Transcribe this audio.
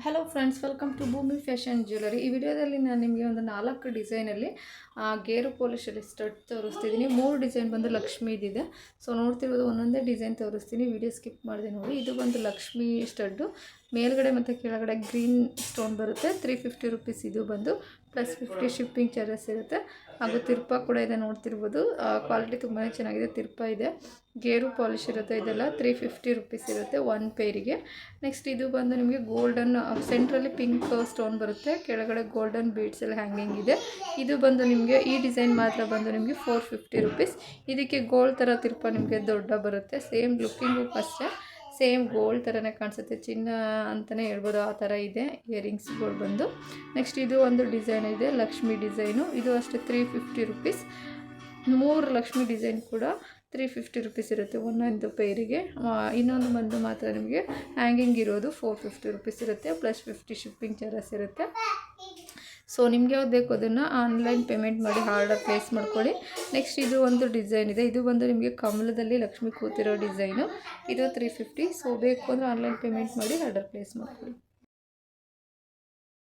Hello friends, welcome to ಭೂಮಿ fashion jewellery. ಈ ವಿಡಿಯೋದಲ್ಲಿ ನಾನು ನಿಮಗೆ ಒಂದು 4 ಡಿಸೈನಲ್ಲಿ ಗೇರು ಪಾಲಿಶಲ್ಲಿ ಸ್ಟಡ್ ತೋರಿಸ್ತಿದ್ದೀನಿ. 3 ಡಿಸೈನ್ ಬಂದು ಲಕ್ಷ್ಮೀದಿದೆ. ಸೊ ನೋಡ್ತಿರ್ಬೋದು, ಒಂದೊಂದೇ ಡಿಸೈನ್ ತೋರಿಸ್ತೀನಿ. ವಿಡಿಯೋ ಸ್ಕಿಪ್ ಮಾಡಿದೆ ನೋಡಿ. ಇದು ಬಂದು ಲಕ್ಷ್ಮೀ ಸ್ಟಡ್ಡು, ಮೇಲ್ಗಡೆ ಮತ್ತು ಕೆಳಗಡೆ ಗ್ರೀನ್ ಸ್ಟೋನ್ ಬರುತ್ತೆ. 350 ರುಪೀಸ್ ಇದು ಬಂದು, +50 ಶಿಪ್ಪಿಂಗ್ ಚಾರ್ಜಸ್ ಇರುತ್ತೆ. ಹಾಗೂ ತಿರ್ಪ ಕೂಡ ಇದೆ, ನೋಡ್ತಿರ್ಬೋದು. ಕ್ವಾಲಿಟಿ ತುಂಬಾ ಚೆನ್ನಾಗಿದೆ. ತಿರ್ಪ ಇದೆ, ಗೇರು ಪಾಲಿಶ್ ಇರುತ್ತೆ. ಇದೆಲ್ಲ 350 ರುಪೀಸ್ ಇರುತ್ತೆ ಒಂದು ಪೇರಿಗೆ. ನೆಕ್ಸ್ಟ್ ಇದು ಬಂದು ನಿಮಗೆ ಗೋಲ್ಡನ್, ಸೆಂಟ್ರಲ್ಲಿ ಪಿಂಕ್ ಸ್ಟೋನ್ ಬರುತ್ತೆ, ಕೆಳಗಡೆ ಗೋಲ್ಡನ್ ಬೀಡ್ಸ್ ಎಲ್ಲ ಹ್ಯಾಂಗಿಂಗ್ ಇದೆ. ಇದು ಬಂದು ನಿಮಗೆ ಈ ಡಿಸೈನ್ ಮಾತ್ರ ಬಂದು ನಿಮಗೆ 450 ರುಪೀಸ್. ಇದಕ್ಕೆ ಗೋಲ್ಡ್ ಥರ ತಿರ್ಪ ನಿಮಗೆ ದೊಡ್ಡ ಬರುತ್ತೆ. ಸೇಮ್ ಲುಕ್ಕಿಂಗು ಅಷ್ಟೇ, ಸೇಮ್ ಗೋಲ್ಡ್ ಥರನೇ ಕಾಣಿಸುತ್ತೆ, ಚಿನ್ನ ಅಂತಲೇ ಹೇಳ್ಬೋದು, ಆ ಥರ ಇದೆ ಇಯರಿಂಗ್ಸ್ಗಳು ಬಂದು. ನೆಕ್ಸ್ಟ್ ಇದು ಒಂದು ಡಿಸೈನ್ ಇದೆ, ಲಕ್ಷ್ಮಿ ಡಿಸೈನು. ಇದು ಅಷ್ಟೇ 350 ರುಪೀಸ್. 3 ಲಕ್ಷ್ಮಿ ಡಿಸೈನ್ ಕೂಡ 350 ರುಪೀಸ್ ಇರುತ್ತೆ ಒಂದೊಂದು ಪೇರಿಗೆ. ಇನ್ನೊಂದು ಬಂದು ಮಾತ್ರ ನಿಮಗೆ ಹ್ಯಾಂಗಿಂಗ್ ಇರೋದು 450 ರುಪೀಸ್ ಇರುತ್ತೆ, +50 ಶಿಪ್ಪಿಂಗ್ ಚಾರ್ಜಸ್ ಇರುತ್ತೆ. ಸೊ ನಿಮ್ಗೆ ಯಾವ್ದು ಬೇಕು ಅದನ್ನು ಆನ್ಲೈನ್ ಪೇಮೆಂಟ್ ಮಾಡಿ ಆರ್ಡರ್ ಪ್ಲೇಸ್ ಮಾಡ್ಕೊಳ್ಳಿ. ನೆಕ್ಸ್ಟ್ ಇದು ಒಂದು ಡಿಸೈನ್ ಇದೆ. ಇದು ಬಂದು ನಿಮಗೆ ಕಮಲದಲ್ಲಿ ಲಕ್ಷ್ಮಿ ಕೂತಿರೋ ಡಿಸೈನು. ಇದು 350. ಸೊ ಬೇಕು ಅಂದರೆ ಆನ್ಲೈನ್ ಪೇಮೆಂಟ್ ಮಾಡಿ ಆರ್ಡರ್ ಪ್ಲೇಸ್ ಮಾಡ್ಕೊಳ್ಳಿ.